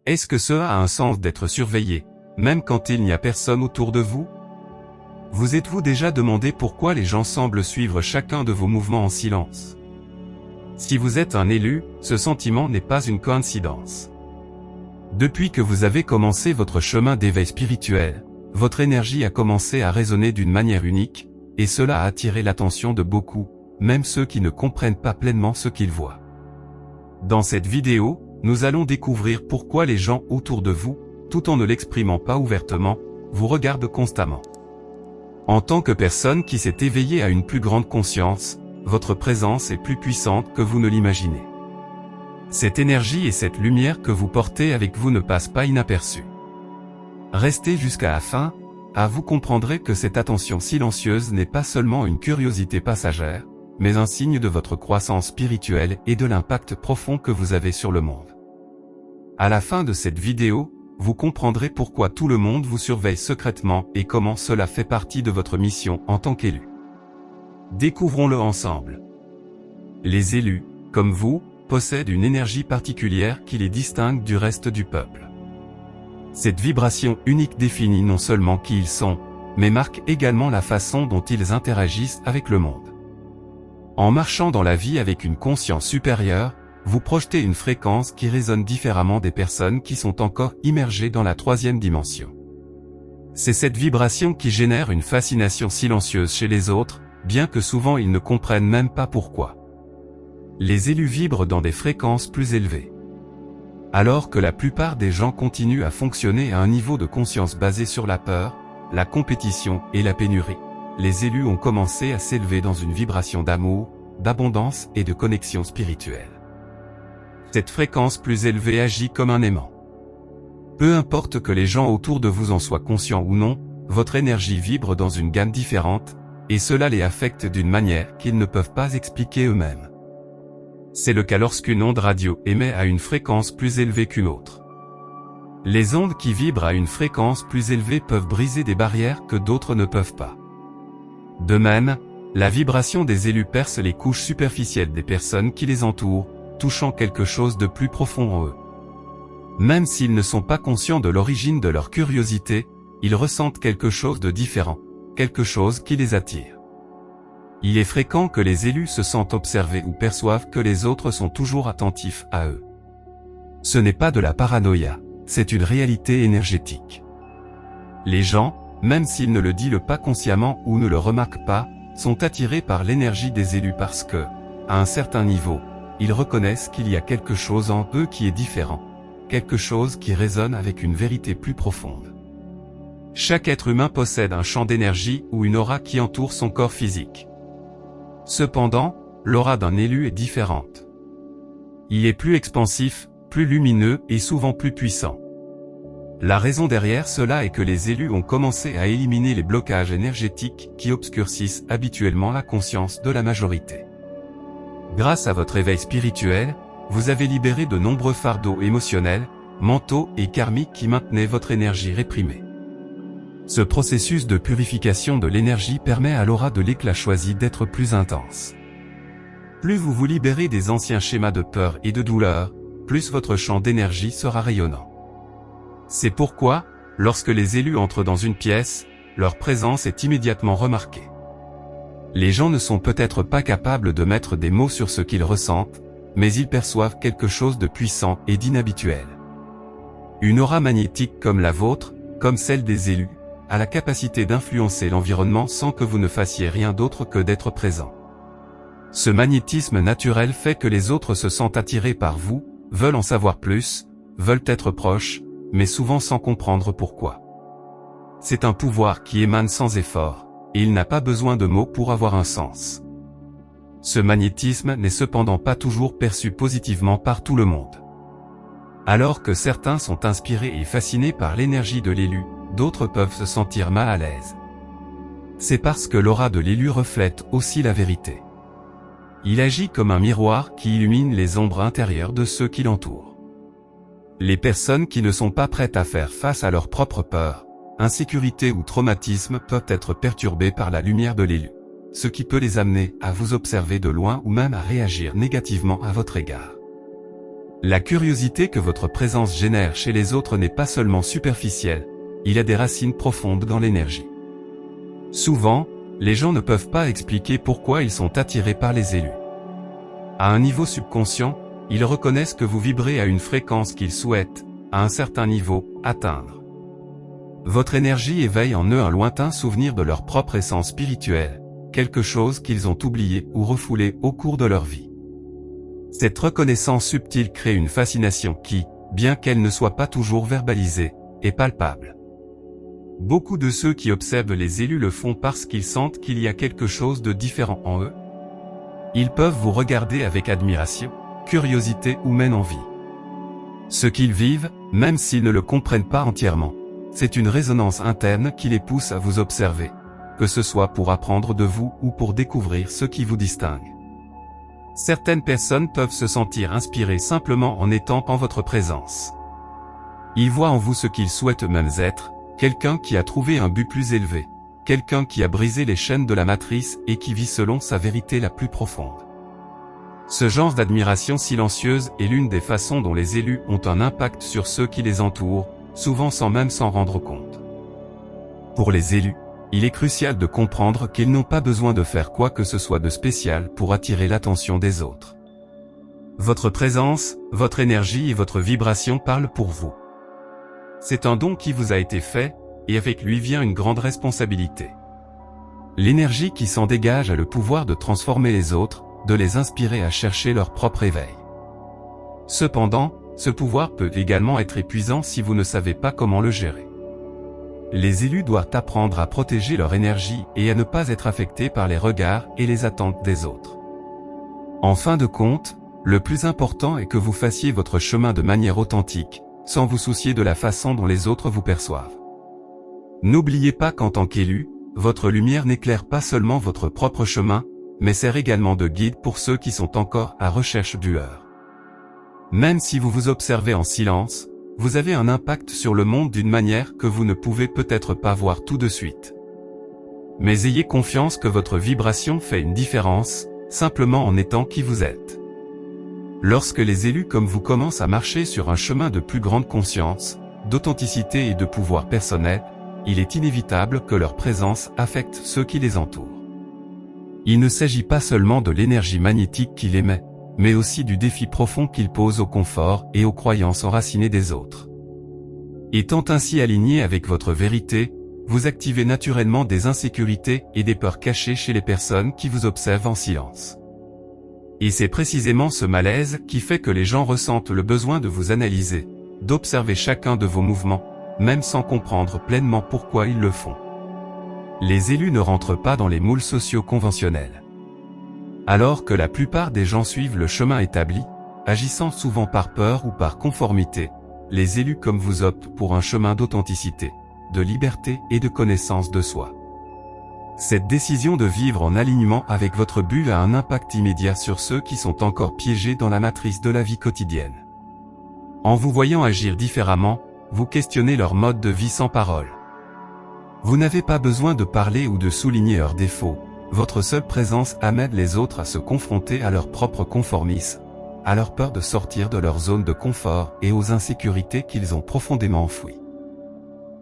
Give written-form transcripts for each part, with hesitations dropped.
Est-ce que cela a un sens d'être surveillé, même quand il n'y a personne autour de vous? Vous êtes-vous déjà demandé pourquoi les gens semblent suivre chacun de vos mouvements en silence? Si vous êtes un élu, ce sentiment n'est pas une coïncidence. Depuis que vous avez commencé votre chemin d'éveil spirituel, votre énergie a commencé à résonner d'une manière unique, et cela a attiré l'attention de beaucoup, même ceux qui ne comprennent pas pleinement ce qu'ils voient. Dans cette vidéo, nous allons découvrir pourquoi les gens autour de vous, tout en ne l'exprimant pas ouvertement, vous regardent constamment. En tant que personne qui s'est éveillée à une plus grande conscience, votre présence est plus puissante que vous ne l'imaginez. Cette énergie et cette lumière que vous portez avec vous ne passent pas inaperçues. Restez jusqu'à la fin, vous comprendrez que cette attention silencieuse n'est pas seulement une curiosité passagère, mais un signe de votre croissance spirituelle et de l'impact profond que vous avez sur le monde. À la fin de cette vidéo, vous comprendrez pourquoi tout le monde vous surveille secrètement et comment cela fait partie de votre mission en tant qu'élu. Découvrons-le ensemble. Les élus, comme vous, possèdent une énergie particulière qui les distingue du reste du peuple. Cette vibration unique définit non seulement qui ils sont, mais marque également la façon dont ils interagissent avec le monde. En marchant dans la vie avec une conscience supérieure, vous projetez une fréquence qui résonne différemment des personnes qui sont encore immergées dans la troisième dimension. C'est cette vibration qui génère une fascination silencieuse chez les autres, bien que souvent ils ne comprennent même pas pourquoi. Les élus vibrent dans des fréquences plus élevées. Alors que la plupart des gens continuent à fonctionner à un niveau de conscience basé sur la peur, la compétition et la pénurie, les élus ont commencé à s'élever dans une vibration d'amour, d'abondance et de connexion spirituelle. Cette fréquence plus élevée agit comme un aimant. Peu importe que les gens autour de vous en soient conscients ou non, votre énergie vibre dans une gamme différente, et cela les affecte d'une manière qu'ils ne peuvent pas expliquer eux-mêmes. C'est le cas lorsqu'une onde radio émet à une fréquence plus élevée qu'une autre. Les ondes qui vibrent à une fréquence plus élevée peuvent briser des barrières que d'autres ne peuvent pas. De même, la vibration des élus perce les couches superficielles des personnes qui les entourent, touchant quelque chose de plus profond en eux. Même s'ils ne sont pas conscients de l'origine de leur curiosité, ils ressentent quelque chose de différent, quelque chose qui les attire. Il est fréquent que les élus se sentent observés ou perçoivent que les autres sont toujours attentifs à eux. Ce n'est pas de la paranoïa, c'est une réalité énergétique. Les gens, même s'ils ne le disent pas consciemment ou ne le remarquent pas, sont attirés par l'énergie des élus parce que, à un certain niveau, ils reconnaissent qu'il y a quelque chose en eux qui est différent, quelque chose qui résonne avec une vérité plus profonde. Chaque être humain possède un champ d'énergie ou une aura qui entoure son corps physique. Cependant, l'aura d'un élu est différente. Il est plus expansif, plus lumineux et souvent plus puissant. La raison derrière cela est que les élus ont commencé à éliminer les blocages énergétiques qui obscurcissent habituellement la conscience de la majorité. Grâce à votre éveil spirituel, vous avez libéré de nombreux fardeaux émotionnels, mentaux et karmiques qui maintenaient votre énergie réprimée. Ce processus de purification de l'énergie permet à l'aura de l'éclat choisi d'être plus intense. Plus vous vous libérez des anciens schémas de peur et de douleur, plus votre champ d'énergie sera rayonnant. C'est pourquoi, lorsque les élus entrent dans une pièce, leur présence est immédiatement remarquée. Les gens ne sont peut-être pas capables de mettre des mots sur ce qu'ils ressentent, mais ils perçoivent quelque chose de puissant et d'inhabituel. Une aura magnétique comme la vôtre, comme celle des élus, a la capacité d'influencer l'environnement sans que vous ne fassiez rien d'autre que d'être présent. Ce magnétisme naturel fait que les autres se sentent attirés par vous, veulent en savoir plus, veulent être proches, mais souvent sans comprendre pourquoi. C'est un pouvoir qui émane sans effort, et il n'a pas besoin de mots pour avoir un sens. Ce magnétisme n'est cependant pas toujours perçu positivement par tout le monde. Alors que certains sont inspirés et fascinés par l'énergie de l'élu, d'autres peuvent se sentir mal à l'aise. C'est parce que l'aura de l'élu reflète aussi la vérité. Il agit comme un miroir qui illumine les ombres intérieures de ceux qui l'entourent. Les personnes qui ne sont pas prêtes à faire face à leurs propres peurs, insécurité ou traumatisme peuvent être perturbées par la lumière de l'élu, ce qui peut les amener à vous observer de loin ou même à réagir négativement à votre égard. La curiosité que votre présence génère chez les autres n'est pas seulement superficielle, il a des racines profondes dans l'énergie. Souvent, les gens ne peuvent pas expliquer pourquoi ils sont attirés par les élus. À un niveau subconscient, ils reconnaissent que vous vibrez à une fréquence qu'ils souhaitent, à un certain niveau, atteindre. Votre énergie éveille en eux un lointain souvenir de leur propre essence spirituelle, quelque chose qu'ils ont oublié ou refoulé au cours de leur vie. Cette reconnaissance subtile crée une fascination qui, bien qu'elle ne soit pas toujours verbalisée, est palpable. Beaucoup de ceux qui observent les élus le font parce qu'ils sentent qu'il y a quelque chose de différent en eux. Ils peuvent vous regarder avec admiration, curiosité ou même envie. Ce qu'ils vivent, même s'ils ne le comprennent pas entièrement, c'est une résonance interne qui les pousse à vous observer, que ce soit pour apprendre de vous ou pour découvrir ce qui vous distingue. Certaines personnes peuvent se sentir inspirées simplement en étant en votre présence. Ils voient en vous ce qu'ils souhaitent eux-mêmes être, quelqu'un qui a trouvé un but plus élevé, quelqu'un qui a brisé les chaînes de la matrice et qui vit selon sa vérité la plus profonde. Ce genre d'admiration silencieuse est l'une des façons dont les élus ont un impact sur ceux qui les entourent, souvent sans même s'en rendre compte. Pour les élus, il est crucial de comprendre qu'ils n'ont pas besoin de faire quoi que ce soit de spécial pour attirer l'attention des autres. Votre présence, votre énergie et votre vibration parlent pour vous. C'est un don qui vous a été fait, et avec lui vient une grande responsabilité. L'énergie qui s'en dégage a le pouvoir de transformer les autres, de les inspirer à chercher leur propre éveil. Cependant, ce pouvoir peut également être épuisant si vous ne savez pas comment le gérer. Les élus doivent apprendre à protéger leur énergie et à ne pas être affectés par les regards et les attentes des autres. En fin de compte, le plus important est que vous fassiez votre chemin de manière authentique, sans vous soucier de la façon dont les autres vous perçoivent. N'oubliez pas qu'en tant qu'élu, votre lumière n'éclaire pas seulement votre propre chemin, mais sert également de guide pour ceux qui sont encore à recherche du leur. Même si vous vous observez en silence, vous avez un impact sur le monde d'une manière que vous ne pouvez peut-être pas voir tout de suite. Mais ayez confiance que votre vibration fait une différence, simplement en étant qui vous êtes. Lorsque les élus comme vous commencent à marcher sur un chemin de plus grande conscience, d'authenticité et de pouvoir personnel, il est inévitable que leur présence affecte ceux qui les entourent. Il ne s'agit pas seulement de l'énergie magnétique qu'il émet, mais aussi du défi profond qu'il pose au confort et aux croyances enracinées des autres. Étant ainsi aligné avec votre vérité, vous activez naturellement des insécurités et des peurs cachées chez les personnes qui vous observent en silence. Et c'est précisément ce malaise qui fait que les gens ressentent le besoin de vous analyser, d'observer chacun de vos mouvements, même sans comprendre pleinement pourquoi ils le font. Les élus ne rentrent pas dans les moules sociaux conventionnels. Alors que la plupart des gens suivent le chemin établi, agissant souvent par peur ou par conformité, les élus comme vous optent pour un chemin d'authenticité, de liberté et de connaissance de soi. Cette décision de vivre en alignement avec votre but a un impact immédiat sur ceux qui sont encore piégés dans la matrice de la vie quotidienne. En vous voyant agir différemment, vous questionnez leur mode de vie sans parole. Vous n'avez pas besoin de parler ou de souligner leurs défauts. Votre seule présence amène les autres à se confronter à leur propre conformisme, à leur peur de sortir de leur zone de confort et aux insécurités qu'ils ont profondément enfouies.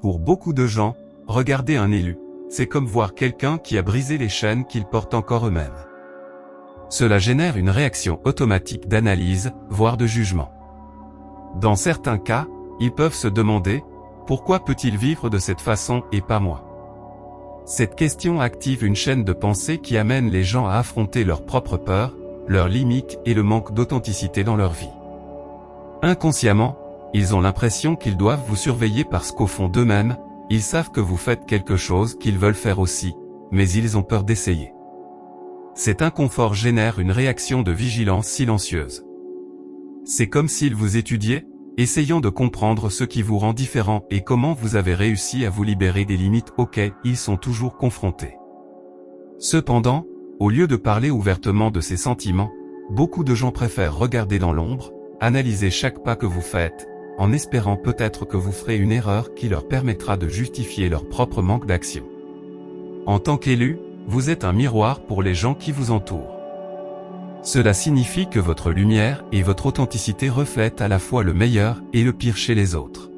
Pour beaucoup de gens, regarder un élu, c'est comme voir quelqu'un qui a brisé les chaînes qu'ils portent encore eux-mêmes. Cela génère une réaction automatique d'analyse, voire de jugement. Dans certains cas, ils peuvent se demander « Pourquoi peut-il vivre de cette façon et pas moi ?» Cette question active une chaîne de pensée qui amène les gens à affronter leurs propres peurs, leurs limites et le manque d'authenticité dans leur vie. Inconsciemment, ils ont l'impression qu'ils doivent vous surveiller parce qu'au fond d'eux-mêmes, ils savent que vous faites quelque chose qu'ils veulent faire aussi, mais ils ont peur d'essayer. Cet inconfort génère une réaction de vigilance silencieuse. C'est comme s'ils vous étudiaient, essayant de comprendre ce qui vous rend différent et comment vous avez réussi à vous libérer des limites auxquelles ils sont toujours confrontés. Cependant, au lieu de parler ouvertement de ces sentiments, beaucoup de gens préfèrent regarder dans l'ombre, analyser chaque pas que vous faites, en espérant peut-être que vous ferez une erreur qui leur permettra de justifier leur propre manque d'action. En tant qu'élu, vous êtes un miroir pour les gens qui vous entourent. Cela signifie que votre lumière et votre authenticité reflètent à la fois le meilleur et le pire chez les autres.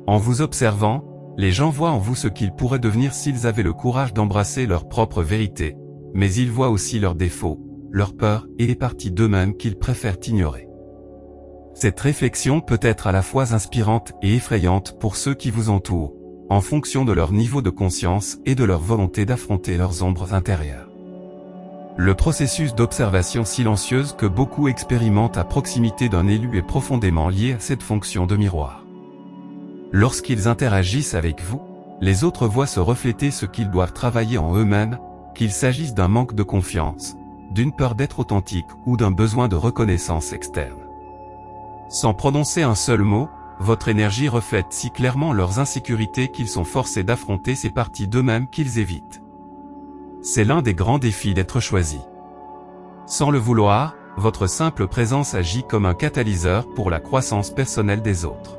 En vous observant, les gens voient en vous ce qu'ils pourraient devenir s'ils avaient le courage d'embrasser leur propre vérité, mais ils voient aussi leurs défauts, leurs peurs et les parties d'eux-mêmes qu'ils préfèrent ignorer. Cette réflexion peut être à la fois inspirante et effrayante pour ceux qui vous entourent, en fonction de leur niveau de conscience et de leur volonté d'affronter leurs ombres intérieures. Le processus d'observation silencieuse que beaucoup expérimentent à proximité d'un élu est profondément lié à cette fonction de miroir. Lorsqu'ils interagissent avec vous, les autres voient se refléter ce qu'ils doivent travailler en eux-mêmes, qu'il s'agisse d'un manque de confiance, d'une peur d'être authentique ou d'un besoin de reconnaissance externe. Sans prononcer un seul mot, votre énergie reflète si clairement leurs insécurités qu'ils sont forcés d'affronter ces parties d'eux-mêmes qu'ils évitent. C'est l'un des grands défis d'être choisi. Sans le vouloir, votre simple présence agit comme un catalyseur pour la croissance personnelle des autres.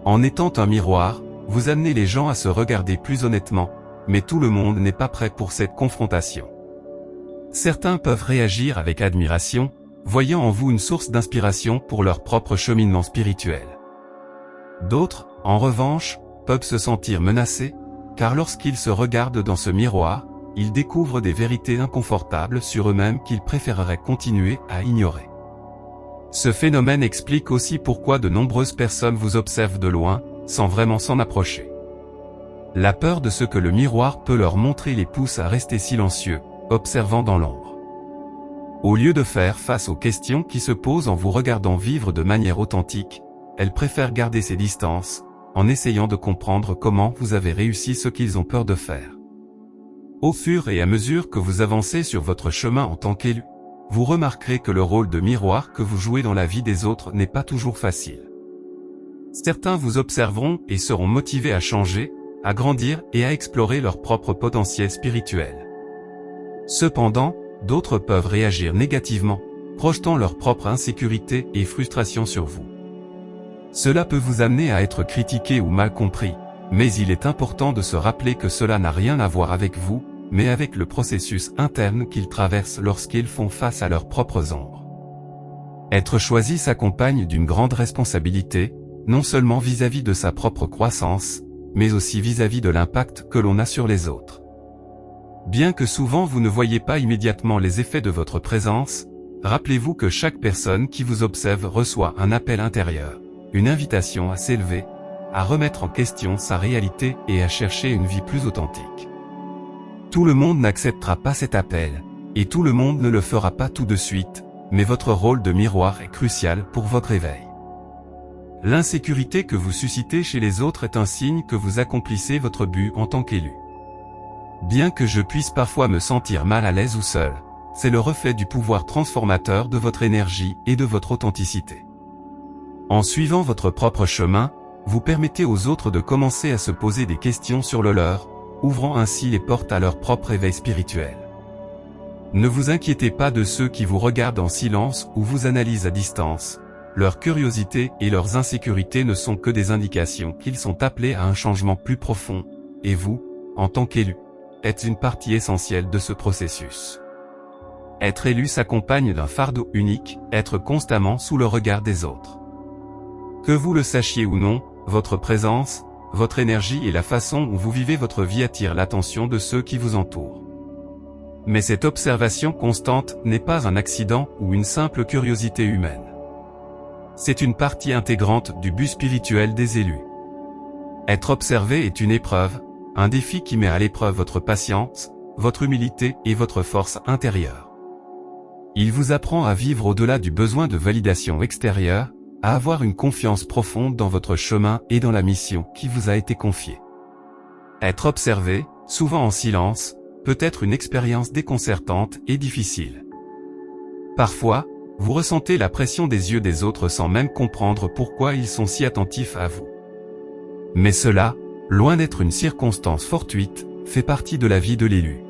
En étant un miroir, vous amenez les gens à se regarder plus honnêtement, mais tout le monde n'est pas prêt pour cette confrontation. Certains peuvent réagir avec admiration, voyant en vous une source d'inspiration pour leur propre cheminement spirituel. D'autres, en revanche, peuvent se sentir menacés, car lorsqu'ils se regardent dans ce miroir, ils découvrent des vérités inconfortables sur eux-mêmes qu'ils préféreraient continuer à ignorer. Ce phénomène explique aussi pourquoi de nombreuses personnes vous observent de loin, sans vraiment s'en approcher. La peur de ce que le miroir peut leur montrer les pousse à rester silencieux, observant dans l'ombre. Au lieu de faire face aux questions qui se posent en vous regardant vivre de manière authentique, elles préfèrent garder ses distances, en essayant de comprendre comment vous avez réussi ce qu'ils ont peur de faire. Au fur et à mesure que vous avancez sur votre chemin en tant qu'élu, vous remarquerez que le rôle de miroir que vous jouez dans la vie des autres n'est pas toujours facile. Certains vous observeront et seront motivés à changer, à grandir et à explorer leur propre potentiel spirituel. Cependant, d'autres peuvent réagir négativement, projetant leur propre insécurité et frustration sur vous. Cela peut vous amener à être critiqué ou mal compris, mais il est important de se rappeler que cela n'a rien à voir avec vous, mais avec le processus interne qu'ils traversent lorsqu'ils font face à leurs propres ombres. Être choisi s'accompagne d'une grande responsabilité, non seulement vis-à-vis de sa propre croissance, mais aussi vis-à-vis de l'impact que l'on a sur les autres. Bien que souvent vous ne voyez pas immédiatement les effets de votre présence, rappelez-vous que chaque personne qui vous observe reçoit un appel intérieur, une invitation à s'élever, à remettre en question sa réalité et à chercher une vie plus authentique. Tout le monde n'acceptera pas cet appel, et tout le monde ne le fera pas tout de suite, mais votre rôle de miroir est crucial pour votre éveil. L'insécurité que vous suscitez chez les autres est un signe que vous accomplissez votre but en tant qu'élu. Bien que je puisse parfois me sentir mal à l'aise ou seul, c'est le reflet du pouvoir transformateur de votre énergie et de votre authenticité. En suivant votre propre chemin, vous permettez aux autres de commencer à se poser des questions sur le leur, ouvrant ainsi les portes à leur propre éveil spirituel. Ne vous inquiétez pas de ceux qui vous regardent en silence ou vous analysent à distance. Leur curiosité et leurs insécurités ne sont que des indications qu'ils sont appelés à un changement plus profond, et vous, en tant qu'élu, êtes une partie essentielle de ce processus. Être élu s'accompagne d'un fardeau unique, être constamment sous le regard des autres. Que vous le sachiez ou non, votre présence, votre énergie et la façon où vous vivez votre vie attirent l'attention de ceux qui vous entourent. Mais cette observation constante n'est pas un accident ou une simple curiosité humaine. C'est une partie intégrante du but spirituel des élus. Être observé est une épreuve, un défi qui met à l'épreuve votre patience, votre humilité et votre force intérieure. Il vous apprend à vivre au-delà du besoin de validation extérieure, à avoir une confiance profonde dans votre chemin et dans la mission qui vous a été confiée. Être observé, souvent en silence, peut être une expérience déconcertante et difficile. Parfois, vous ressentez la pression des yeux des autres sans même comprendre pourquoi ils sont si attentifs à vous. Mais cela, loin d'être une circonstance fortuite, fait partie de la vie de l'élu.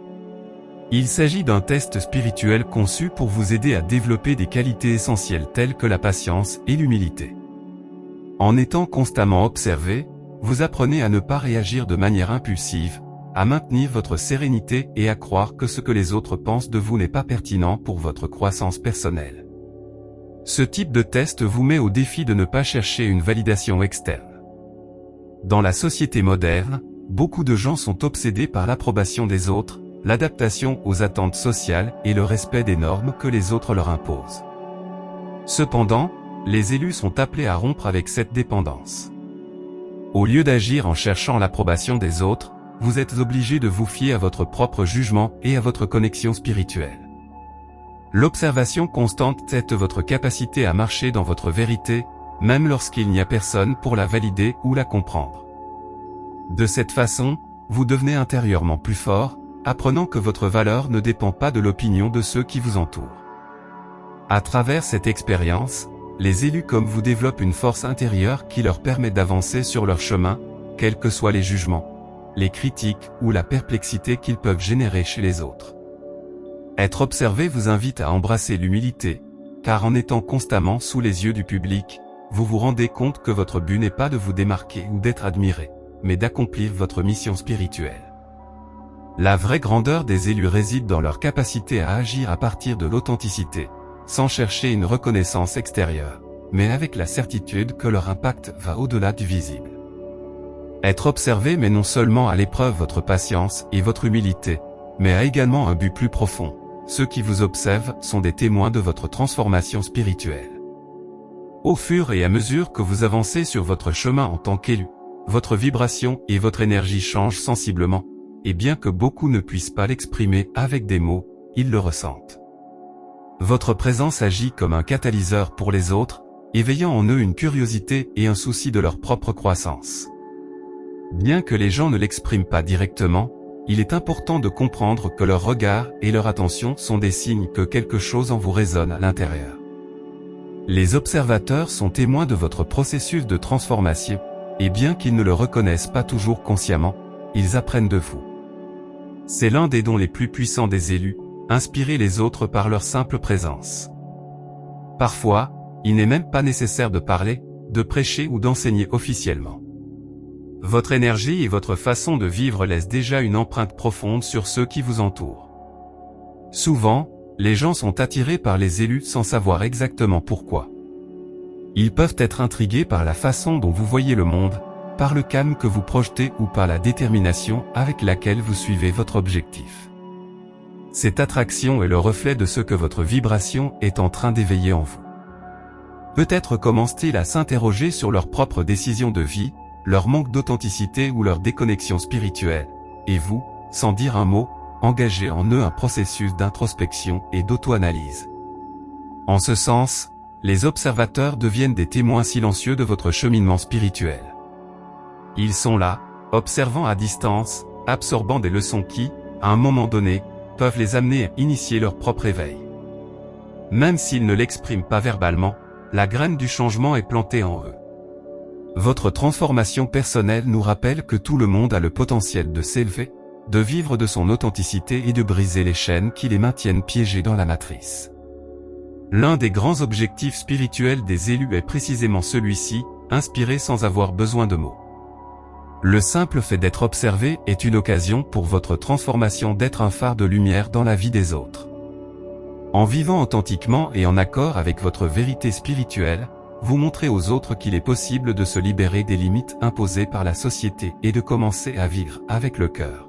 Il s'agit d'un test spirituel conçu pour vous aider à développer des qualités essentielles telles que la patience et l'humilité. En étant constamment observé, vous apprenez à ne pas réagir de manière impulsive, à maintenir votre sérénité et à croire que ce que les autres pensent de vous n'est pas pertinent pour votre croissance personnelle. Ce type de test vous met au défi de ne pas chercher une validation externe. Dans la société moderne, beaucoup de gens sont obsédés par l'approbation des autres, l'adaptation aux attentes sociales et le respect des normes que les autres leur imposent. Cependant, les élus sont appelés à rompre avec cette dépendance. Au lieu d'agir en cherchant l'approbation des autres, vous êtes obligé de vous fier à votre propre jugement et à votre connexion spirituelle. L'observation constante teste votre capacité à marcher dans votre vérité, même lorsqu'il n'y a personne pour la valider ou la comprendre. De cette façon, vous devenez intérieurement plus fort, apprenant que votre valeur ne dépend pas de l'opinion de ceux qui vous entourent. À travers cette expérience, les élus comme vous développent une force intérieure qui leur permet d'avancer sur leur chemin, quels que soient les jugements, les critiques ou la perplexité qu'ils peuvent générer chez les autres. Être observé vous invite à embrasser l'humilité, car en étant constamment sous les yeux du public, vous vous rendez compte que votre but n'est pas de vous démarquer ou d'être admiré, mais d'accomplir votre mission spirituelle. La vraie grandeur des élus réside dans leur capacité à agir à partir de l'authenticité, sans chercher une reconnaissance extérieure, mais avec la certitude que leur impact va au-delà du visible. Être observé met non seulement à l'épreuve votre patience et votre humilité, mais a également un but plus profond. Ceux qui vous observent sont des témoins de votre transformation spirituelle. Au fur et à mesure que vous avancez sur votre chemin en tant qu'élu, votre vibration et votre énergie changent sensiblement, et bien que beaucoup ne puissent pas l'exprimer avec des mots, ils le ressentent. Votre présence agit comme un catalyseur pour les autres, éveillant en eux une curiosité et un souci de leur propre croissance. Bien que les gens ne l'expriment pas directement, il est important de comprendre que leur regard et leur attention sont des signes que quelque chose en vous résonne à l'intérieur. Les observateurs sont témoins de votre processus de transformation, et bien qu'ils ne le reconnaissent pas toujours consciemment, ils apprennent de vous. C'est l'un des dons les plus puissants des élus, inspirer les autres par leur simple présence. Parfois, il n'est même pas nécessaire de parler, de prêcher ou d'enseigner officiellement. Votre énergie et votre façon de vivre laissent déjà une empreinte profonde sur ceux qui vous entourent. Souvent, les gens sont attirés par les élus sans savoir exactement pourquoi. Ils peuvent être intrigués par la façon dont vous voyez le monde, par le calme que vous projetez ou par la détermination avec laquelle vous suivez votre objectif. Cette attraction est le reflet de ce que votre vibration est en train d'éveiller en vous. Peut-être commencent-ils à s'interroger sur leurs propres décisions de vie, leur manque d'authenticité ou leur déconnexion spirituelle, et vous, sans dire un mot, engagez en eux un processus d'introspection et d'auto-analyse. En ce sens, les observateurs deviennent des témoins silencieux de votre cheminement spirituel. Ils sont là, observant à distance, absorbant des leçons qui, à un moment donné, peuvent les amener à initier leur propre éveil. Même s'ils ne l'expriment pas verbalement, la graine du changement est plantée en eux. Votre transformation personnelle nous rappelle que tout le monde a le potentiel de s'élever, de vivre de son authenticité et de briser les chaînes qui les maintiennent piégés dans la matrice. L'un des grands objectifs spirituels des élus est précisément celui-ci, inspirer sans avoir besoin de mots. Le simple fait d'être observé est une occasion pour votre transformation d'être un phare de lumière dans la vie des autres. En vivant authentiquement et en accord avec votre vérité spirituelle, vous montrez aux autres qu'il est possible de se libérer des limites imposées par la société et de commencer à vivre avec le cœur.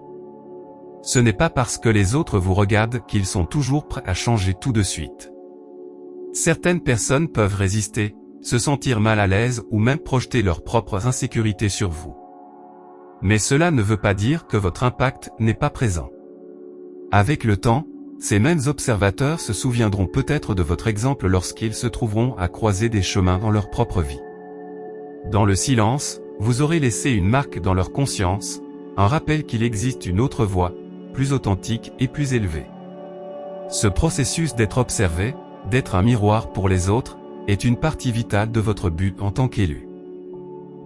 Ce n'est pas parce que les autres vous regardent qu'ils sont toujours prêts à changer tout de suite. Certaines personnes peuvent résister, se sentir mal à l'aise ou même projeter leurs propres insécurités sur vous. Mais cela ne veut pas dire que votre impact n'est pas présent. Avec le temps, ces mêmes observateurs se souviendront peut-être de votre exemple lorsqu'ils se trouveront à croiser des chemins dans leur propre vie. Dans le silence, vous aurez laissé une marque dans leur conscience, un rappel qu'il existe une autre voie, plus authentique et plus élevée. Ce processus d'être observé, d'être un miroir pour les autres, est une partie vitale de votre but en tant qu'élu.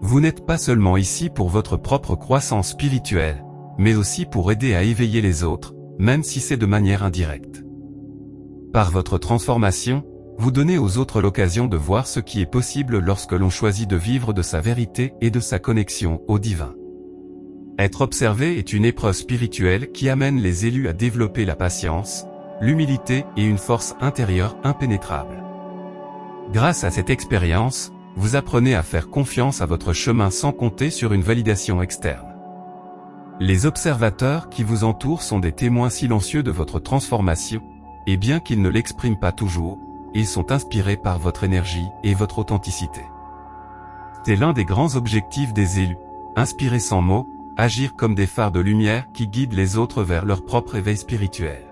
Vous n'êtes pas seulement ici pour votre propre croissance spirituelle, mais aussi pour aider à éveiller les autres, même si c'est de manière indirecte. Par votre transformation, vous donnez aux autres l'occasion de voir ce qui est possible lorsque l'on choisit de vivre de sa vérité et de sa connexion au divin. Être observé est une épreuve spirituelle qui amène les élus à développer la patience, l'humilité et une force intérieure impénétrable. Grâce à cette expérience, vous apprenez à faire confiance à votre chemin sans compter sur une validation externe. Les observateurs qui vous entourent sont des témoins silencieux de votre transformation, et bien qu'ils ne l'expriment pas toujours, ils sont inspirés par votre énergie et votre authenticité. C'est l'un des grands objectifs des élus, inspirer sans mots, agir comme des phares de lumière qui guident les autres vers leur propre éveil spirituel.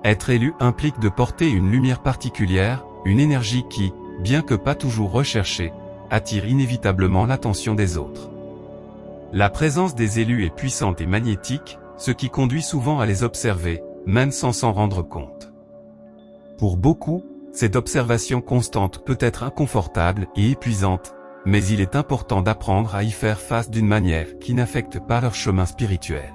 Être élu implique de porter une lumière particulière, une énergie qui, bien que pas toujours recherchée, attire inévitablement l'attention des autres. La présence des élus est puissante et magnétique, ce qui conduit souvent à les observer, même sans s'en rendre compte. Pour beaucoup, cette observation constante peut être inconfortable et épuisante, mais il est important d'apprendre à y faire face d'une manière qui n'affecte pas leur chemin spirituel.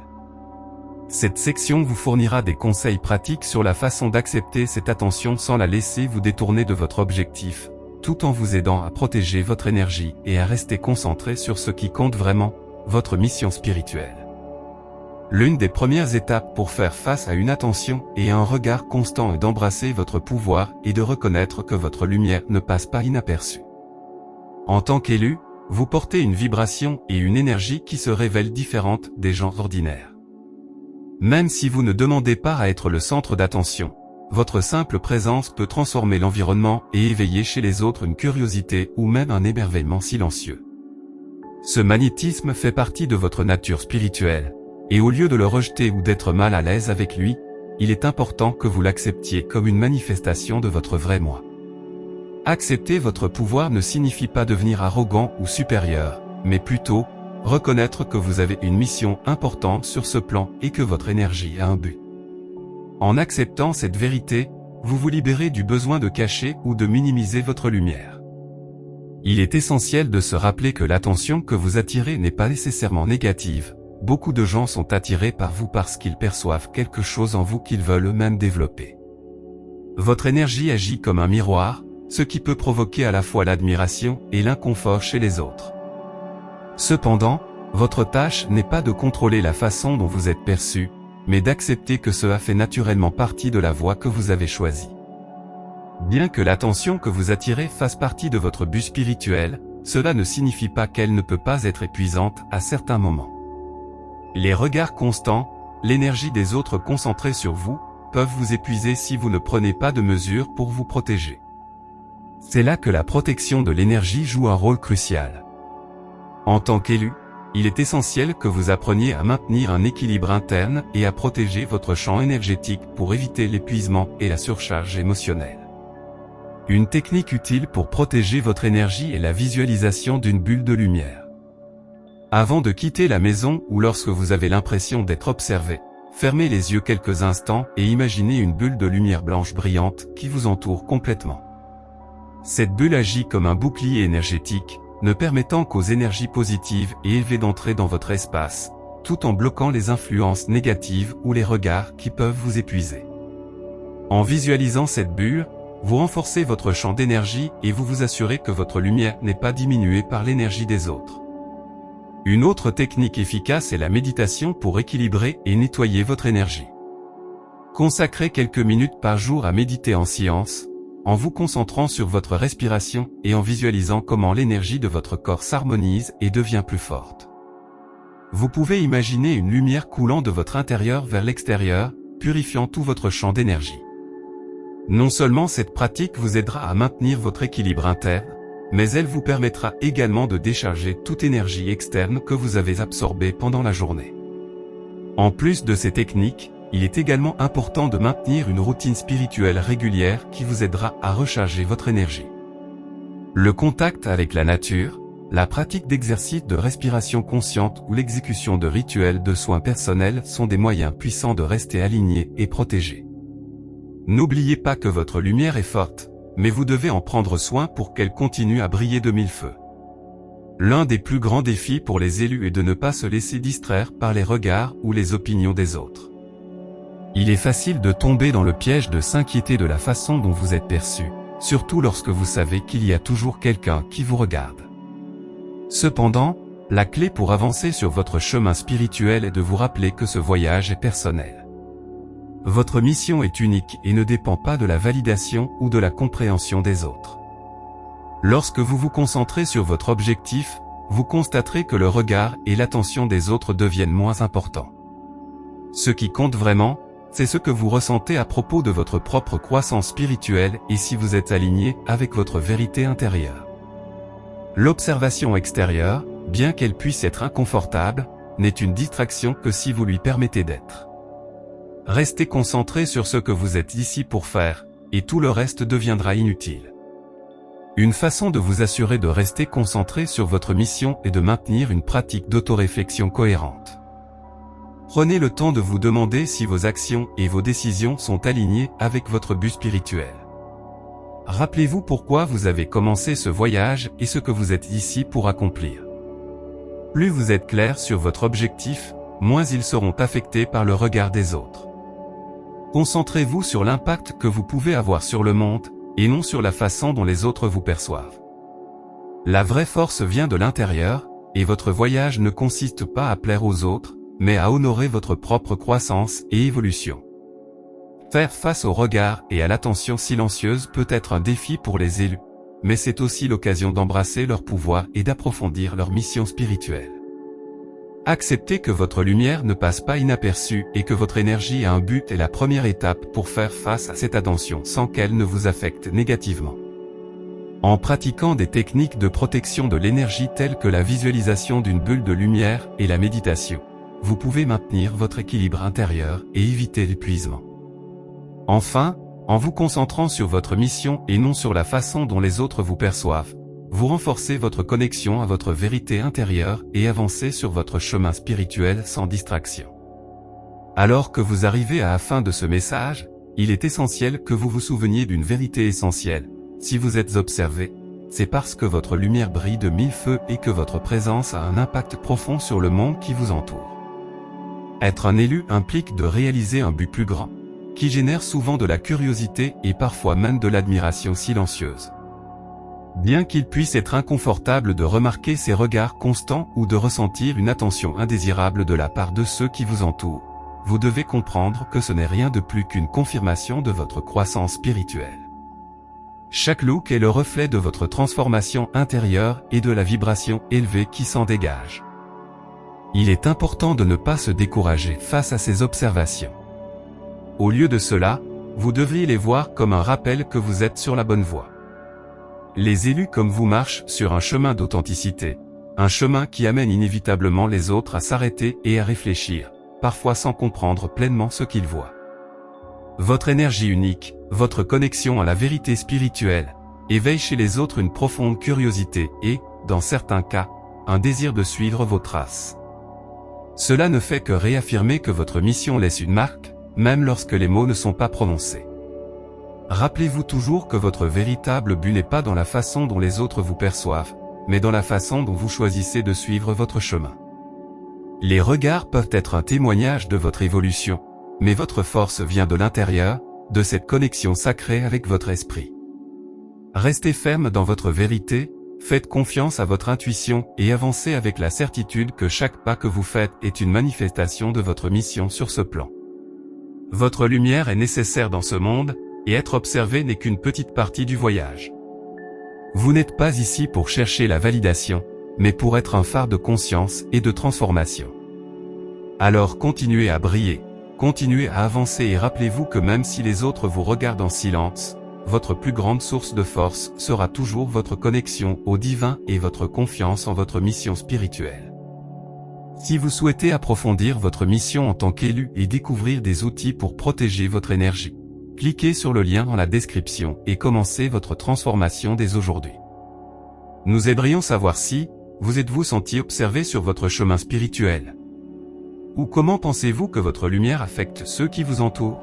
Cette section vous fournira des conseils pratiques sur la façon d'accepter cette attention sans la laisser vous détourner de votre objectif, tout en vous aidant à protéger votre énergie et à rester concentré sur ce qui compte vraiment, votre mission spirituelle. L'une des premières étapes pour faire face à une attention et à un regard constant est d'embrasser votre pouvoir et de reconnaître que votre lumière ne passe pas inaperçue. En tant qu'élu, vous portez une vibration et une énergie qui se révèlent différentes des gens ordinaires. Même si vous ne demandez pas à être le centre d'attention, votre simple présence peut transformer l'environnement et éveiller chez les autres une curiosité ou même un émerveillement silencieux. Ce magnétisme fait partie de votre nature spirituelle, et au lieu de le rejeter ou d'être mal à l'aise avec lui, il est important que vous l'acceptiez comme une manifestation de votre vrai moi. Accepter votre pouvoir ne signifie pas devenir arrogant ou supérieur, mais plutôt, reconnaître que vous avez une mission importante sur ce plan et que votre énergie a un but. En acceptant cette vérité, vous vous libérez du besoin de cacher ou de minimiser votre lumière. Il est essentiel de se rappeler que l'attention que vous attirez n'est pas nécessairement négative. Beaucoup de gens sont attirés par vous parce qu'ils perçoivent quelque chose en vous qu'ils veulent eux-mêmes développer. Votre énergie agit comme un miroir, ce qui peut provoquer à la fois l'admiration et l'inconfort chez les autres. Cependant, votre tâche n'est pas de contrôler la façon dont vous êtes perçu, mais d'accepter que cela fait naturellement partie de la voie que vous avez choisie. Bien que l'attention que vous attirez fasse partie de votre but spirituel, cela ne signifie pas qu'elle ne peut pas être épuisante à certains moments. Les regards constants, l'énergie des autres concentrée sur vous, peuvent vous épuiser si vous ne prenez pas de mesures pour vous protéger. C'est là que la protection de l'énergie joue un rôle crucial. En tant qu'élu, il est essentiel que vous appreniez à maintenir un équilibre interne et à protéger votre champ énergétique pour éviter l'épuisement et la surcharge émotionnelle. Une technique utile pour protéger votre énergie est la visualisation d'une bulle de lumière. Avant de quitter la maison ou lorsque vous avez l'impression d'être observé, fermez les yeux quelques instants et imaginez une bulle de lumière blanche brillante qui vous entoure complètement. Cette bulle agit comme un bouclier énergétique, ne permettant qu'aux énergies positives et élevées d'entrer dans votre espace, tout en bloquant les influences négatives ou les regards qui peuvent vous épuiser. En visualisant cette bulle, vous renforcez votre champ d'énergie et vous vous assurez que votre lumière n'est pas diminuée par l'énergie des autres. Une autre technique efficace est la méditation pour équilibrer et nettoyer votre énergie. Consacrez quelques minutes par jour à méditer en silence, en vous concentrant sur votre respiration et en visualisant comment l'énergie de votre corps s'harmonise et devient plus forte. Vous pouvez imaginer une lumière coulant de votre intérieur vers l'extérieur, purifiant tout votre champ d'énergie. Non seulement cette pratique vous aidera à maintenir votre équilibre interne, mais elle vous permettra également de décharger toute énergie externe que vous avez absorbée pendant la journée. En plus de ces techniques, il est également important de maintenir une routine spirituelle régulière qui vous aidera à recharger votre énergie. Le contact avec la nature, la pratique d'exercices de respiration consciente ou l'exécution de rituels de soins personnels sont des moyens puissants de rester aligné et protégé. N'oubliez pas que votre lumière est forte, mais vous devez en prendre soin pour qu'elle continue à briller de mille feux. L'un des plus grands défis pour les élus est de ne pas se laisser distraire par les regards ou les opinions des autres. Il est facile de tomber dans le piège de s'inquiéter de la façon dont vous êtes perçu, surtout lorsque vous savez qu'il y a toujours quelqu'un qui vous regarde. Cependant, La clé pour avancer sur votre chemin spirituel est de vous rappeler que ce voyage est personnel. Votre mission est unique et ne dépend pas de la validation ou de la compréhension des autres. Lorsque vous vous concentrez sur votre objectif, vous constaterez que le regard et l'attention des autres deviennent moins importants. Ce qui compte vraiment, c'est ce que vous ressentez à propos de votre propre croissance spirituelle et si vous êtes aligné avec votre vérité intérieure. L'observation extérieure, bien qu'elle puisse être inconfortable, n'est une distraction que si vous lui permettez d'être. Restez concentré sur ce que vous êtes ici pour faire, et tout le reste deviendra inutile. Une façon de vous assurer de rester concentré sur votre mission est de maintenir une pratique d'autoréflexion cohérente. Prenez le temps de vous demander si vos actions et vos décisions sont alignées avec votre but spirituel. Rappelez-vous pourquoi vous avez commencé ce voyage et ce que vous êtes ici pour accomplir. Plus vous êtes clair sur votre objectif, moins ils seront affectés par le regard des autres. Concentrez-vous sur l'impact que vous pouvez avoir sur le monde, et non sur la façon dont les autres vous perçoivent. La vraie force vient de l'intérieur, et votre voyage ne consiste pas à plaire aux autres, mais à honorer votre propre croissance et évolution. Faire face au regard et à l'attention silencieuse peut être un défi pour les élus, mais c'est aussi l'occasion d'embrasser leur pouvoir et d'approfondir leur mission spirituelle. Accepter que votre lumière ne passe pas inaperçue et que votre énergie a un but est la première étape pour faire face à cette attention sans qu'elle ne vous affecte négativement. En pratiquant des techniques de protection de l'énergie telles que la visualisation d'une bulle de lumière et la méditation, vous pouvez maintenir votre équilibre intérieur et éviter l'épuisement. Enfin, en vous concentrant sur votre mission et non sur la façon dont les autres vous perçoivent, vous renforcez votre connexion à votre vérité intérieure et avancez sur votre chemin spirituel sans distraction. Alors que vous arrivez à la fin de ce message, il est essentiel que vous vous souveniez d'une vérité essentielle. Si vous êtes observé, c'est parce que votre lumière brille de mille feux et que votre présence a un impact profond sur le monde qui vous entoure. Être un élu implique de réaliser un but plus grand, qui génère souvent de la curiosité et parfois même de l'admiration silencieuse. Bien qu'il puisse être inconfortable de remarquer ces regards constants ou de ressentir une attention indésirable de la part de ceux qui vous entourent, vous devez comprendre que ce n'est rien de plus qu'une confirmation de votre croissance spirituelle. Chaque look est le reflet de votre transformation intérieure et de la vibration élevée qui s'en dégage. Il est important de ne pas se décourager face à ces observations. Au lieu de cela, vous devriez les voir comme un rappel que vous êtes sur la bonne voie. Les élus comme vous marchent sur un chemin d'authenticité, un chemin qui amène inévitablement les autres à s'arrêter et à réfléchir, parfois sans comprendre pleinement ce qu'ils voient. Votre énergie unique, votre connexion à la vérité spirituelle, éveille chez les autres une profonde curiosité et, dans certains cas, un désir de suivre vos traces. Cela ne fait que réaffirmer que votre mission laisse une marque, même lorsque les mots ne sont pas prononcés. Rappelez-vous toujours que votre véritable but n'est pas dans la façon dont les autres vous perçoivent, mais dans la façon dont vous choisissez de suivre votre chemin. Les regards peuvent être un témoignage de votre évolution, mais votre force vient de l'intérieur, de cette connexion sacrée avec votre esprit. Restez ferme dans votre vérité, faites confiance à votre intuition et avancez avec la certitude que chaque pas que vous faites est une manifestation de votre mission sur ce plan. Votre lumière est nécessaire dans ce monde, et être observé n'est qu'une petite partie du voyage. Vous n'êtes pas ici pour chercher la validation, mais pour être un phare de conscience et de transformation. Alors continuez à briller, continuez à avancer et rappelez-vous que même si les autres vous regardent en silence, votre plus grande source de force sera toujours votre connexion au divin et votre confiance en votre mission spirituelle. Si vous souhaitez approfondir votre mission en tant qu'élu et découvrir des outils pour protéger votre énergie, cliquez sur le lien dans la description et commencez votre transformation dès aujourd'hui. Nous aimerions savoir si, vous êtes-vous senti observé sur votre chemin spirituel? Ou comment pensez-vous que votre lumière affecte ceux qui vous entourent?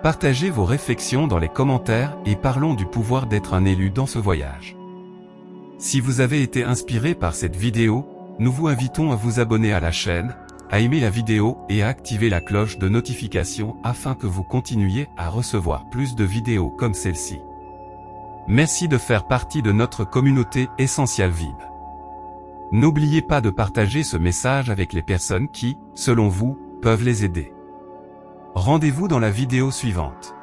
Partagez vos réflexions dans les commentaires et parlons du pouvoir d'être un élu dans ce voyage. Si vous avez été inspiré par cette vidéo, nous vous invitons à vous abonner à la chaîne, à aimer la vidéo et à activer la cloche de notification afin que vous continuiez à recevoir plus de vidéos comme celle-ci. Merci de faire partie de notre communauté Essential Vibe. N'oubliez pas de partager ce message avec les personnes qui, selon vous, peuvent les aider. Rendez-vous dans la vidéo suivante.